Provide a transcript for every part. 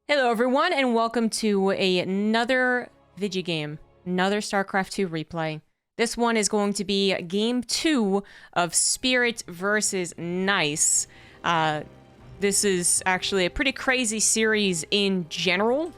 Hello everyone, and welcome to another video game, another StarCraft 2 replay. This one is going to be Game 2 of Spirit versus Nice. This is actually a pretty crazy series in general,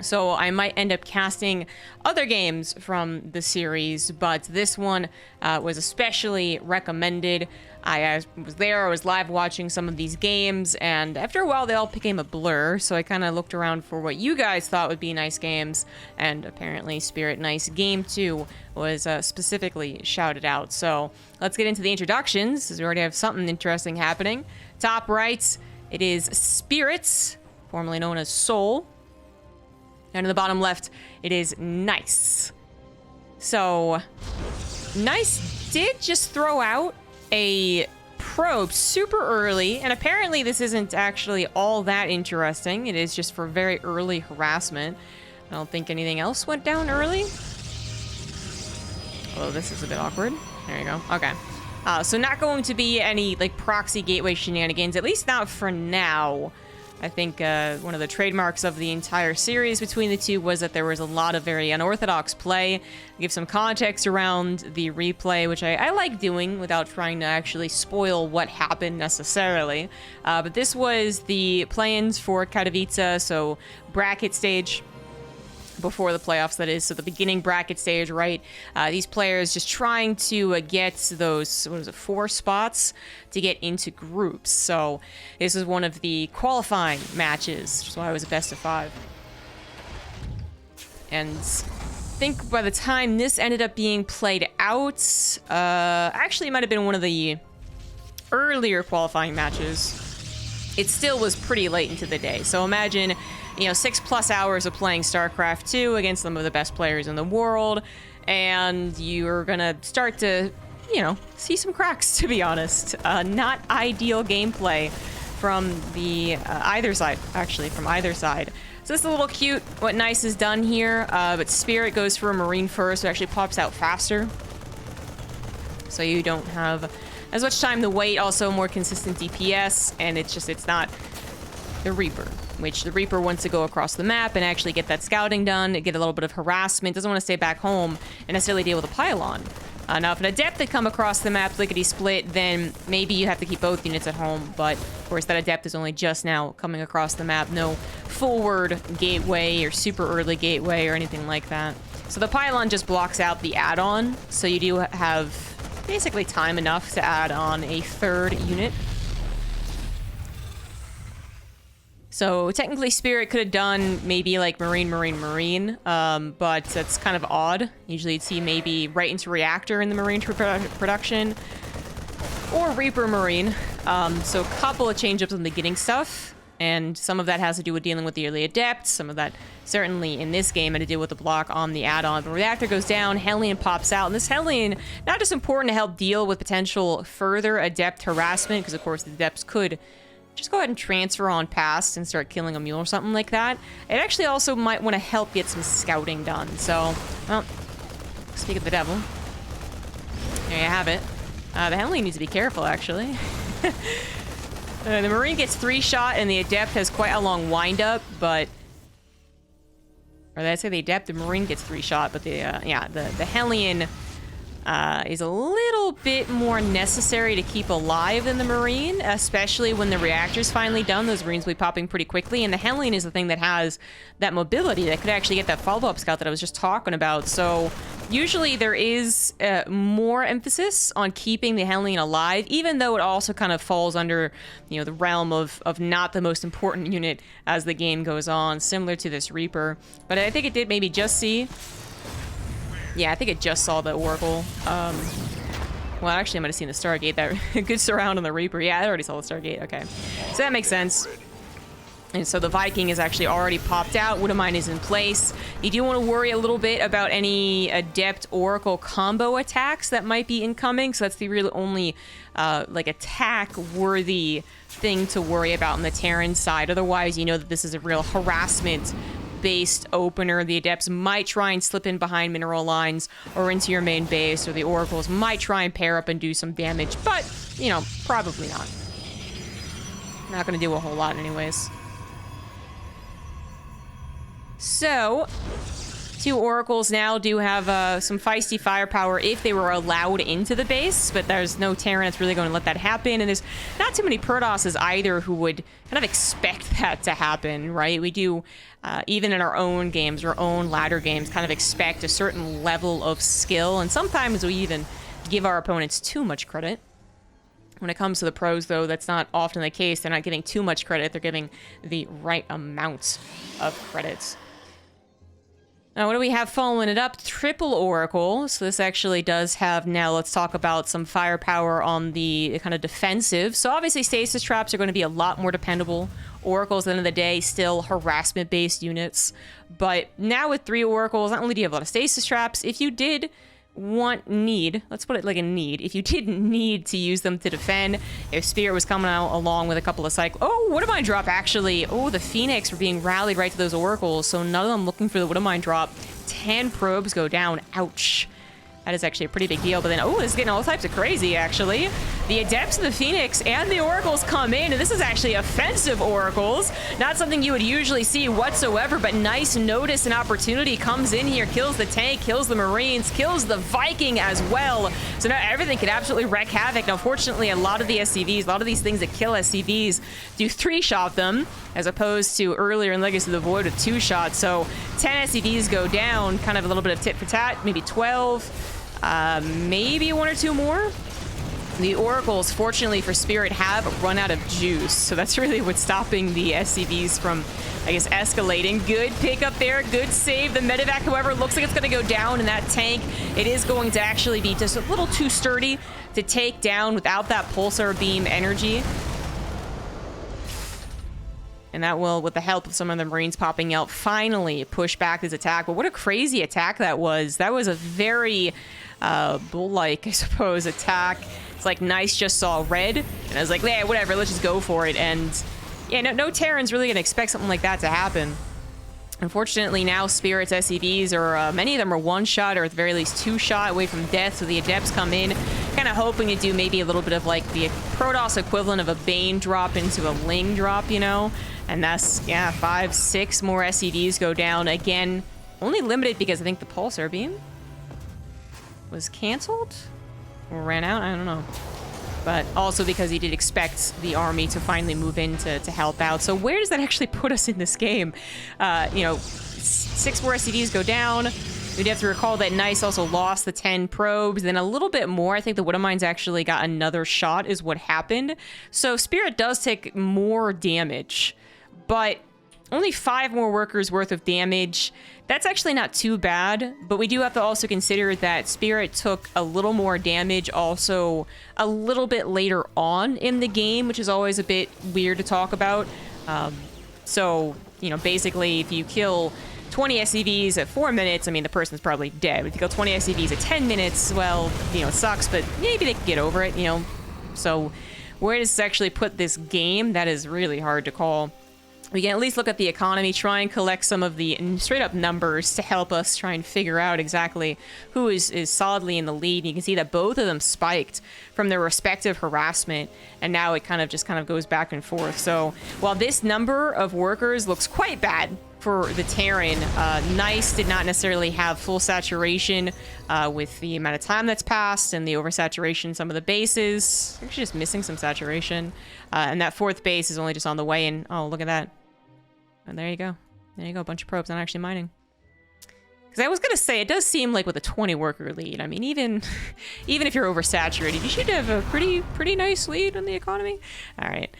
so I might end up casting other games from the series, but this one was especially recommended. I was there, I was live watching some of these games, and after a while they all became a blur, so I kind of looked around for what you guys thought would be nice games, and apparently Spirit Nice Game 2 was specifically shouted out. So let's get into the introductions, as we already have something interesting happening. Top right, it is Spirits, formerly known as Soul. And in the bottom left, it is Nice. So, Nice did just throw out a probe super early, and apparently this isn't actually all that interesting. It is just for very early harassment. I don't think anything else went down early. Oh, this is a bit awkward. There you go. Okay. So not going to be any, like, proxy gateway shenanigans, at least not for now. I think one of the trademarks of the entire series between the two was that there was a lot of very unorthodox play. Give some context around the replay, which I like doing without trying to actually spoil what happened necessarily. But this was the play-ins for Katowice, so bracket stage. Before the playoffs, that is, so the beginning bracket stage, right? These players just trying to get those, 4 spots to get into groups. So this is one of the qualifying matches, which is why it was a best of 5. And I think by the time this ended up being played out, actually it might have been one of the earlier qualifying matches. It still was pretty late into the day. So imagine, you know, 6+ hours of playing StarCraft 2 against some of the best players in the world, and you're gonna start to, you know, see some cracks, to be honest. Not ideal gameplay from the either side, actually, from either side. So this is a little cute, what Nice has done here, but Spirit goes for a Marine first, so it actually pops out faster. So you don't have as much time to wait, also more consistent DPS, and it's not the Reaper, which the Reaper wants to go across the map and actually get that scouting done, get a little bit of harassment, doesn't want to stay back home and necessarily deal with a pylon. Now, if an Adept had come across the map lickety-split, then maybe you have to keep both units at home, but of course that Adept is only just now coming across the map, no forward gateway or super early gateway or anything like that. So the pylon just blocks out the add-on, so you do have basically time enough to add on a 3rd unit. So technically Spirit could have done maybe like Marine, but that's kind of odd. Usually you'd see maybe right into Reactor in the Marine production, or Reaper Marine. So a couple of change-ups on the getting stuff, and some of that has to do with dealing with the early Adepts. Some of that certainly in this game had to deal with the block on the add-on. But Reactor goes down, Hellion pops out, and this Hellion, not just important to help deal with potential further Adept harassment, because of course the Adepts could just go ahead and transfer on past and start killing a mule or something like that. It actually also might want to help get some scouting done. So, well, speak of the devil. There you have it. The Hellion needs to be careful, actually. The Marine gets 3-shot, and the Adept has quite a long wind-up, but... Or did I say the Adept? The Marine gets 3-shot, but the Hellion is a little bit more necessary to keep alive than the Marine, especially when the Reactor's finally done. Those Marines will be popping pretty quickly, and the Hellion is the thing that has that mobility that could actually get that follow-up scout that I was just talking about. So usually there is more emphasis on keeping the Hellion alive, even though it also kind of falls under, you know, the realm of not the most important unit as the game goes on, similar to this Reaper. But I think it did maybe just see... Yeah, I think it just saw the Oracle. Well, actually, I might have seen the Stargate. That good surround on the Reaper. Yeah, I already saw the Stargate. Okay. So that makes sense. And so the Viking is actually already popped out. Widowmine is in place. You do want to worry a little bit about any Adept Oracle combo attacks that might be incoming. So that's the really only, like, attack-worthy thing to worry about on the Terran side. Otherwise, you know that this is a real harassment based opener. The Adepts might try and slip in behind mineral lines or into your main base, or the Oracles might try and pair up and do some damage, but, you know, probably not. Not gonna do a whole lot anyways. So, 2 oracles now do have some feisty firepower if they were allowed into the base, but there's no Terran that's really going to let that happen, and there's not too many Protosses either who would kind of expect that to happen, right? We do, even in our own games, our own ladder games, kind of expect a certain level of skill, and sometimes we even give our opponents too much credit. When it comes to the pros, though, that's not often the case. They're not giving too much credit. They're giving the right amount of credits. Now, what do we have following it up? Triple Oracle. So this actually does have, now let's talk about some firepower on the kind of defensive. So obviously stasis traps are going to be a lot more dependable. Oracles, at the end of the day, still harassment-based units. But now with 3 oracles, not only do you have a lot of stasis traps, if you did let's put it like a need. If you didn't need to use them to defend, if Spirit was coming out along with a couple of cycles. Oh, what am I drop actually? Oh, the Phoenix were being rallied right to those oracles, so none of them looking for the what am I drop. 10 probes go down. Ouch. That is actually a pretty big deal. But then, oh, this is getting all types of crazy, actually. The Adepts of the Phoenix and the Oracles come in, and this is actually offensive Oracles. Not something you would usually see whatsoever, but nice notice and opportunity comes in here, kills the tank, kills the Marines, kills the Viking as well. So now everything can absolutely wreak havoc. Now, fortunately, a lot of the SCVs, a lot of these things that kill SCVs do 3-shot them, as opposed to earlier in Legacy of the Void with 2 shots. So 10 SCVs go down, kind of a little bit of tit for tat, maybe 12. Maybe 1 or 2 more. The Oracles, fortunately for Spirit, have run out of juice, so that's really what's stopping the SCVs from, I guess, escalating. Good pick up there, good save. The medevac, however, looks like it's going to go down in that tank. It is going to actually be just a little too sturdy to take down without that pulsar beam energy. And that will, with the help of some of the Marines popping out, finally push back this attack. But what a crazy attack that was. That was a very bull-like, I suppose, attack. It's like, nice, just saw red. And I was like, yeah, whatever, let's just go for it. And yeah, no Terran's really going to expect something like that to happen. Unfortunately, now Spirit's SCVs are, many of them are 1-shot or at the very least 2-shot away from death. So the Adepts come in, kind of hoping to do maybe a little bit of like the Protoss equivalent of a Bane drop into a Ling drop, you know? And that's, yeah, 5, 6 more SCVs go down. Again, only limited because I think the Pulsar beam was canceled or ran out. I don't know. But also because he did expect the army to finally move in to help out. So where does that actually put us in this game? You know, 6 more SCVs go down. We'd have to recall that Nice also lost the 10 probes. Then a little bit more. I think the Widowmines actually got another shot is what happened. So Spirit does take more damage, but only 5 more workers worth of damage. That's actually not too bad, but we do have to also consider that Spirit took a little more damage also a little bit later on in the game, which is always a bit weird to talk about. So, you know, basically if you kill 20 SCVs at 4 minutes, I mean, the person's probably dead. If you kill 20 SCVs at 10 minutes, well, you know, it sucks, but maybe they can get over it, you know. So where does this actually put this game? That is really hard to call. We can at least look at the economy, try and collect some of the straight-up numbers to help us try and figure out exactly who is solidly in the lead. You can see that both of them spiked from their respective harassment, and now it kind of goes back and forth. So while this number of workers looks quite bad for the Terran, Nice did not necessarily have full saturation with the amount of time that's passed and the oversaturation in some of the bases. Actually just missing some saturation. And that 4th base is only just on the way, and oh, look at that. And there you go. There you go, a bunch of probes not actually mining. Because I was going to say, it does seem like with a 20 worker lead, I mean, even if you're oversaturated, you should have a pretty nice lead on the economy. All right.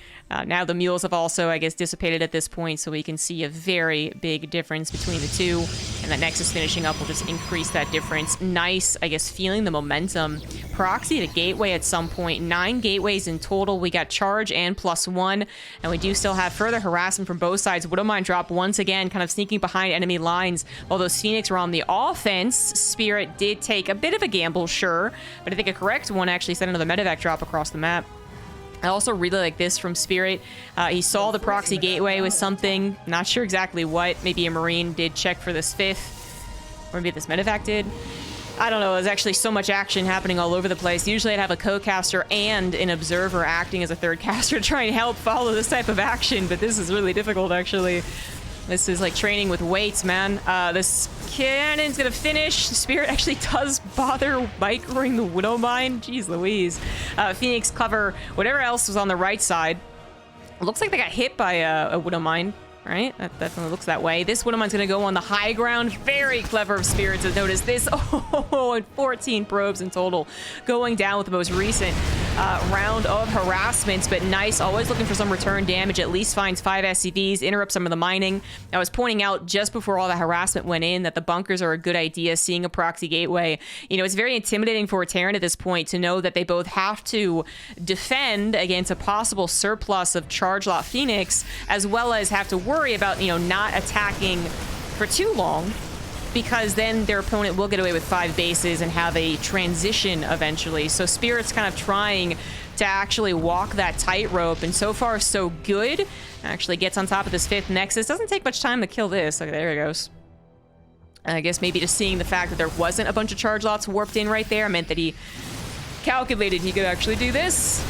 Now the mules have also, I guess, dissipated at this point, so we can see a very big difference between the two. And that Nexus finishing up will just increase that difference. Nice, I guess, feeling the momentum. Proxy to gateway at some point. 9 gateways in total. We got charge and +1. And we do still have further harassment from both sides. Widowmine drop once again, kind of sneaking behind enemy lines. While those Phoenix were on the offense, Spirit did take a bit of a gamble, sure. But I think a correct one actually sent another medevac drop across the map. I also really like this from Spirit. He saw the proxy gateway with something. Not sure exactly what. Maybe a Marine did check for this 5th. Or maybe this medevac did. I don't know. There's actually so much action happening all over the place. Usually I'd have a co-caster and an observer acting as a 3rd caster to try and help follow this type of action. But this is really difficult, actually. This is like training with weights, man. This cannon's gonna finish. Spirit actually does bother microing the Widowmine. Jeez Louise. Phoenix cover whatever else was on the right side. It looks like they got hit by a Widowmine. Right? That definitely looks that way. This Widowmine's going to go on the high ground. Very clever of Spirit to notice this. Oh, and 14 probes in total going down with the most recent round of harassments. But nice. Always looking for some return damage. At least finds 5 SCVs. Interrupts some of the mining. I was pointing out just before all the harassment went in that the bunkers are a good idea. Seeing a proxy gateway. You know, it's very intimidating for a Terran at this point to know that they both have to defend against a possible surplus of Charge Lot Phoenix, as well as have to worry about, you know, not attacking for too long, because then their opponent will get away with 5 bases and have a transition eventually. So Spirit's kind of trying to actually walk that tightrope, and so far so good. Actually gets on top of this 5th Nexus. Doesn't take much time to kill this. Okay, there it goes. I guess maybe just seeing the fact that there wasn't a bunch of charge lots warped in right there meant that he calculated he could actually do this,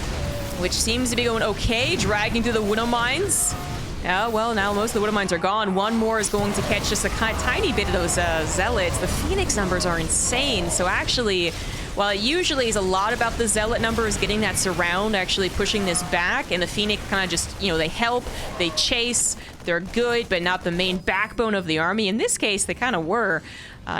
which seems to be going okay. Dragging through the Widowmines. Yeah, well, now most of the Widowmines are gone. One more is going to catch just a tiny bit of those Zealots. The Phoenix numbers are insane. So actually, while it usually is a lot about the Zealot numbers getting that surround, actually pushing this back, and the Phoenix kind of just, you know, they help, they chase, they're good, but not the main backbone of the army. In this case, they kind of were.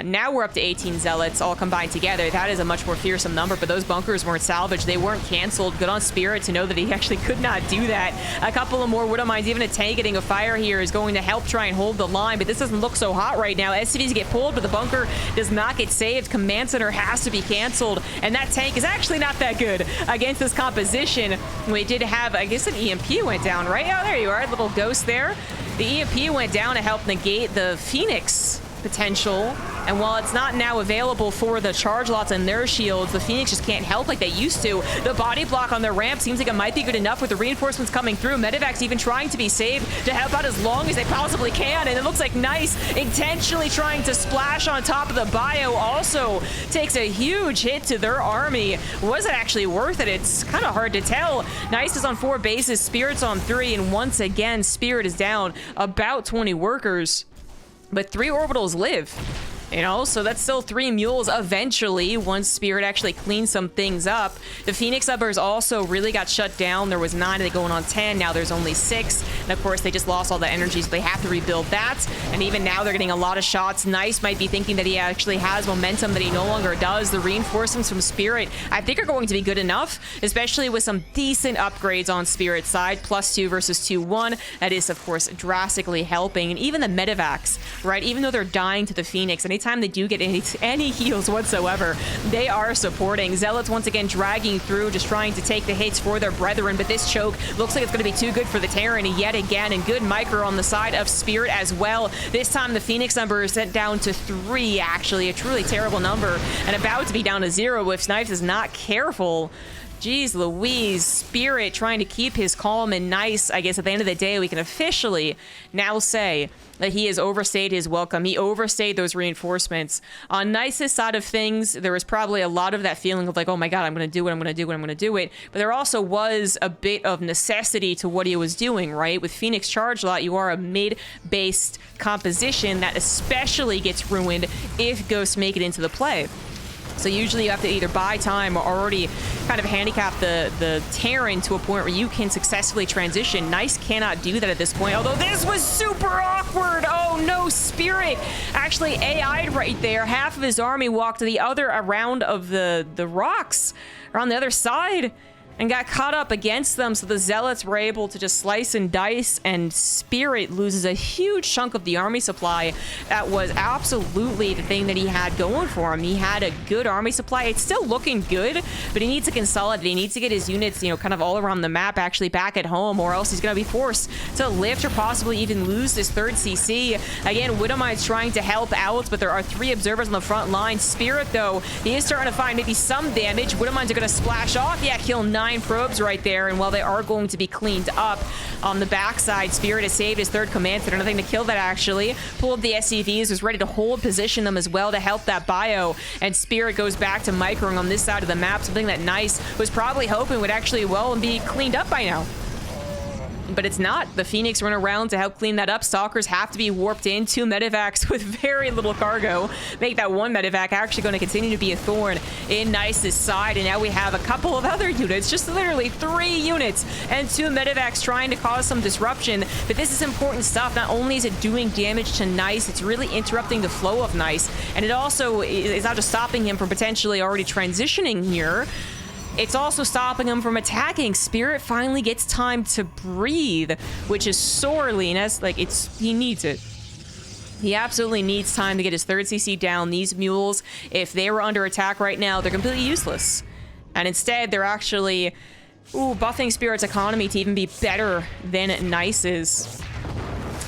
Now we're up to 18 Zealots all combined together. That is a much more fearsome number, but those bunkers weren't salvaged. They weren't canceled. Good on Spirit to know that he actually could not do that. A couple of more Widowmines, even a tank getting a fire here is going to help try and hold the line, but this doesn't look so hot right now. SCVs get pulled, but the bunker does not get saved. Command Center has to be canceled, and that tank is actually not that good against this composition. We did have, I guess, an EMP went down, right? Oh, there you are, little ghost there. The EMP went down to help negate the Phoenix potential, and while it's not now available for the charge lots and their shields, the Phoenix just can't help like they used to. The body block on their ramp seems like it might be good enough with the reinforcements coming through. Medevac's even trying to be saved to help out as long as they possibly can, and it looks like Nice intentionally trying to splash on top of the bio also takes a huge hit to their army. Was it actually worth it? It's kind of hard to tell. Nice is on 4 bases, Spirit's on 3, and once again Spirit is down about 20 workers. But 3 orbitals live, you know, so that's still 3 mules eventually once Spirit actually cleans some things up. The Phoenix Ubbers also really got shut down. There was 9, they going on 10, now there's only 6. And of course they just lost all the energy, so they have to rebuild that. And even now they're getting a lot of shots. Nice might be thinking that he actually has momentum that he no longer does. The reinforcements from Spirit, I think, are going to be good enough, especially with some decent upgrades on Spirit's side. +2 versus 2-1. That is, of course, drastically helping. And even the Medevacs, right? Even though they're dying to the Phoenix, anytime they do get any heals whatsoever, they are supporting. Zealots once again dragging through, just trying to take the hits for their brethren, but this choke looks like it's going to be too good for the Terran yet again, and good micro on the side of Spirit as well. This time the Phoenix number is sent down to 3, actually, a truly terrible number, and about to be down to 0 if Snipes is not careful. Jeez Louise, Spirit trying to keep his calm and Nice. I guess at the end of the day, we can officially now say that he has overstayed his welcome. He overstayed those reinforcements. On Nice's side of things, there was probably a lot of that feeling of like, oh my god, I'm going to do it, I'm going to do it, I'm going to do it. But there also was a bit of necessity to what he was doing, right? With Phoenix Charge Lot, you are a mid-based composition that especially gets ruined if Ghosts make it into the play. So usually you have to either buy time or already kind of handicap the Terran to a point where you can successfully transition. Nice cannot do that at this point, although this was super awkward. Oh no, Spirit actually AI'd right there. Half of his army walked to the other around of the rocks, or on the other side, and got caught up against them, so the Zealots were able to just slice and dice, and Spirit loses a huge chunk of the army supply. That was absolutely the thing that he had going for him. He had a good army supply. It's still looking good, but he needs to consolidate. He needs to get his units, you know, kind of all around the map, actually back at home, or else he's going to be forced to lift or possibly even lose this 3rd CC. Again, Widowmine's trying to help out, but there are 3 observers on the front line. Spirit, though, he is starting to find maybe some damage. Widowmines are going to splash off. Yeah, kill 9 probes right there, and while they are going to be cleaned up on the backside, Spirit has saved his 3rd command center. Nothing to kill that, actually. Pulled the SCVs, was ready to hold position them as well to help that bio, and Spirit goes back to microing on this side of the map, something that Nice was probably hoping would actually, well, be cleaned up by now. But it's not. The Phoenix run around to help clean that up. Stalkers have to be warped in. 2 medevacs with very little cargo. Make that 1 medevac actually going to continue to be a thorn in Nice's side. And now we have a couple of other units. Just literally 3 units and 2 medevacs trying to cause some disruption. But this is important stuff. Not only is it doing damage to Nice, it's really interrupting the flow of Nice. And it also is not just stopping him from potentially already transitioning here. It's also stopping him from attacking. Spirit finally gets time to breathe, which is sorely, and he needs it. He absolutely needs time to get his 3rd CC down. These mules, if they were under attack right now, they're completely useless. And instead, they're actually, buffing Spirit's economy to even be better than Nice's.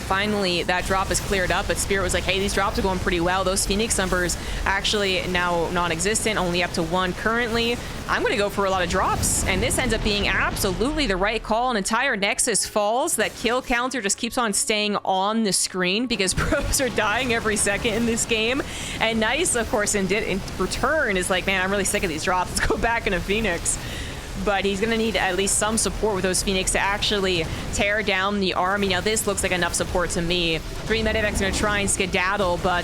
Finally, that drop is cleared up, but Spirit was like, hey, these drops are going pretty well. Those Phoenix numbers actually now non-existent, only up to 1 currently. I'm going to go for a lot of drops, and this ends up being absolutely the right call. An entire Nexus falls. That kill counter just keeps on staying on the screen because pros are dying every second in this game. And Nice, of course, in return is like, man, I'm really sick of these drops. Let's go back into Phoenix. But he's going to need at least some support with those Phoenix to actually tear down the army. Now, this looks like enough support to me. 3 medevacs are going to try and skedaddle, but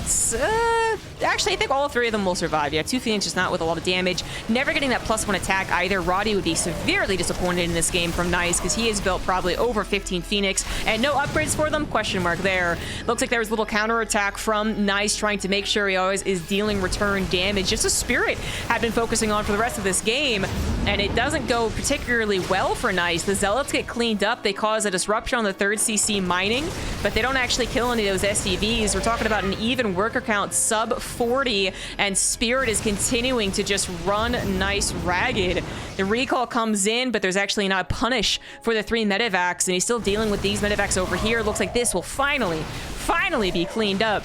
actually, I think all 3 of them will survive. Yeah, 2 Phoenix just not with a lot of damage. Never getting that +1 attack either. Roddy would be severely disappointed in this game from Nice because he has built probably over 15 Phoenix and no upgrades for them? Question mark there. Looks like there was a little counterattack from Nice trying to make sure he always is dealing return damage. Just a Spirit had been focusing on for the rest of this game, and it doesn't go particularly well for Nice. The Zealots get cleaned up. They cause a disruption on the 3rd CC mining, but they don't actually kill any of those SCVs. We're talking about an even worker count sub 40, and Spirit is continuing to just run Nice ragged. The recall comes in, but there's actually not a punish for the 3 medevacs, and he's still dealing with these medevacs over here. Looks like this will finally be cleaned up.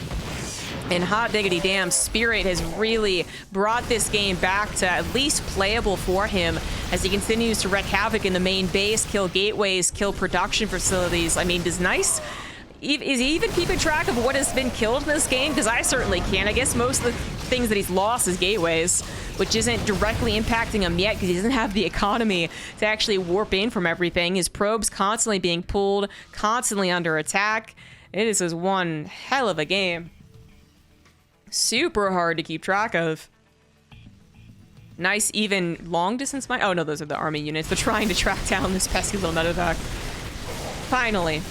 And hot diggity damn, Spirit has really brought this game back to at least playable for him as he continues to wreak havoc in the main base, kill gateways, kill production facilities. I mean, does Nice... Is he even keeping track of what has been killed in this game? Because I certainly can. I guess most of the things that he's lost is gateways, which isn't directly impacting him yet because he doesn't have the economy to actually warp in from everything. His probes constantly being pulled, constantly under attack. It is one hell of a game. Super hard to keep track of. Nice even long distance mine. Oh no, those are the army units. They're trying to track down this pesky little medevac. Finally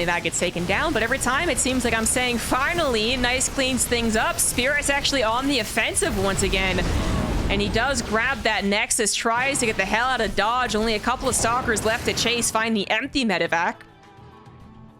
that gets taken down, but every time it seems like I'm saying finally, Nice cleans things up. Spirit's actually on the offensive once again. And he does grab that Nexus, tries to get the hell out of Dodge. Only a couple of Stalkers left to chase, find the empty medevac.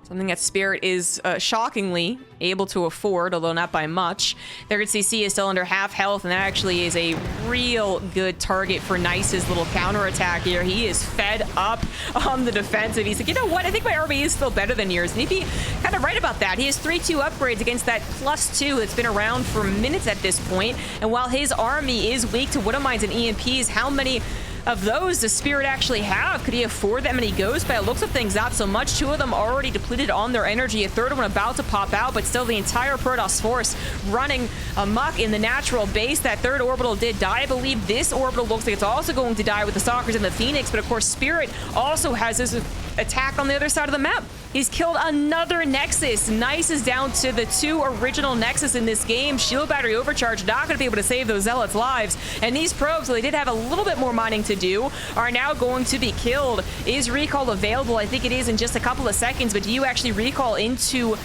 Something that Spirit is shockingly able to afford, although not by much. 3rd CC is still under half health, and that actually is a real good target for Nice's little counterattack here. He is fed up on the defensive. He's like, you know what? I think my army is still better than yours. And he'd be kind of right about that. He has 3-2 upgrades against that +2 that's been around for minutes at this point. And while his army is weak to Widow Mines and EMPs, how many of those does Spirit actually have? Could he afford that many ghosts? By the looks of things, not so much. 2 of them already depleted on their energy. A 3rd one about to pop out, but still the entire Protoss force running amok in the natural base. That 3rd orbital did die. I believe this orbital looks like it's also going to die with the Stalkers and the Phoenix, but of course Spirit also has this attack on the other side of the map. He's killed another Nexus. Nice is down to the 2 original Nexus in this game. Shield battery overcharge, not going to be able to save those Zealots' lives. And these probes, though they did have a little bit more mining to do, are now going to be killed. Is recall available? I think it is in just a couple of seconds, but do you actually recall into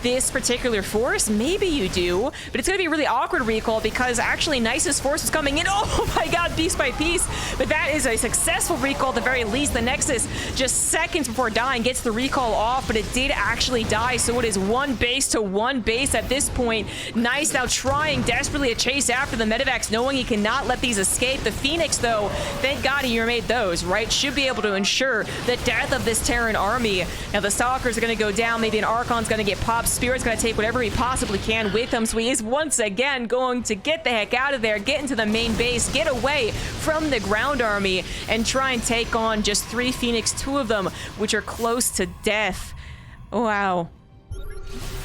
this particular force? Maybe you do, but it's going to be a really awkward recall because actually Nice's force is coming in. Oh my god, piece by piece. But that is a successful recall at the very least. The Nexus, just seconds before dying, gets the recall off, but it did actually die, so it is 1 base to 1 base at this point. Nice now trying desperately to chase after the medevacs, knowing he cannot let these escape. The Phoenix, though, thank god he remade those, right? Should be able to ensure the death of this Terran army. Now the Stalkers are going to go down. Maybe an Archon's going to get popped. Spirit's going to take whatever he possibly can with him, so he is once again going to get the heck out of there, get into the main base, get away from the ground army, and try and take on just 3 Phoenix, 2 of them, which are close to death. Wow.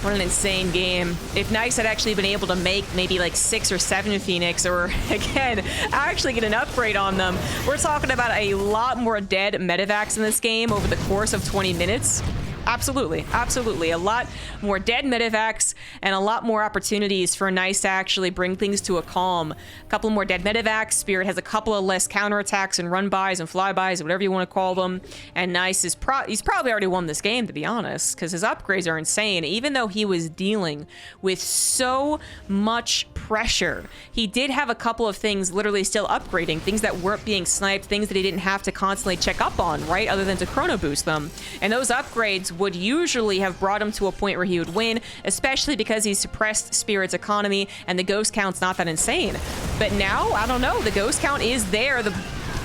What an insane game. If Nice had actually been able to make maybe like 6 or 7 Phoenix, or again, actually get an upgrade on them, we're talking about a lot more dead medevacs in this game over the course of 20 minutes. Absolutely, absolutely. A lot more dead medevacs and a lot more opportunities for Nice to actually bring things to a calm. A couple more dead medevacs. Spirit has a couple of less counterattacks and run-bys and flybys, whatever you want to call them. And Nice is he's probably already won this game, to be honest, because his upgrades are insane. Even though he was dealing with so much pressure, he did have a couple of things literally still upgrading, things that weren't being sniped, things that he didn't have to constantly check up on, right, other than to chrono boost them. And those upgrades would usually have brought him to a point where he would win, especially because he suppressed Spirit's economy and the ghost count's not that insane. But now, I don't know, the ghost count is there. The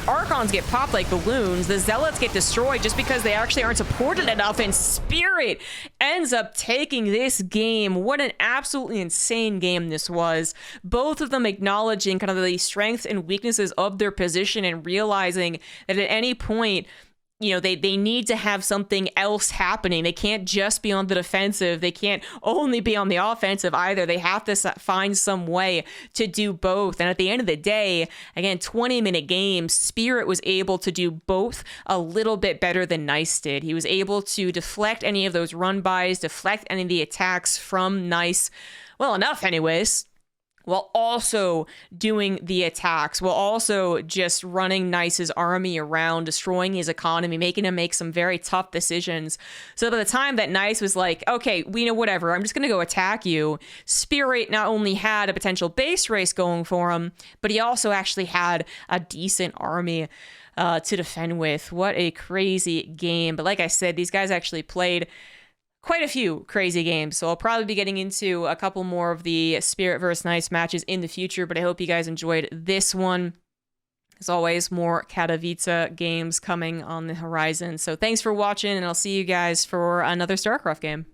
Archons get popped like balloons. The Zealots get destroyed just because they actually aren't supported enough, and Spirit ends up taking this game. What an absolutely insane game this was. Both of them acknowledging kind of the strengths and weaknesses of their position and realizing that at any point, you know, they need to have something else happening. They can't just be on the defensive. They can't only be on the offensive either. They have to find some way to do both. And at the end of the day, again, 20-minute games, Spirit was able to do both a little bit better than Nice did. He was able to deflect any of those run-bys, deflect any of the attacks from Nice, well enough anyways, while also doing the attacks, while also just running Nice's army around, destroying his economy, making him make some very tough decisions. So by the time that Nice was like, okay, we know whatever, I'm just going to go attack you, Spirit not only had a potential base race going for him, but he also actually had a decent army to defend with. What a crazy game. But like I said, these guys actually played quite a few crazy games, so I'll probably be getting into a couple more of the Spirit versus Nice matches in the future, but I hope you guys enjoyed this one. As always, more Katowice games coming on the horizon, so thanks for watching, and I'll see you guys for another StarCraft game.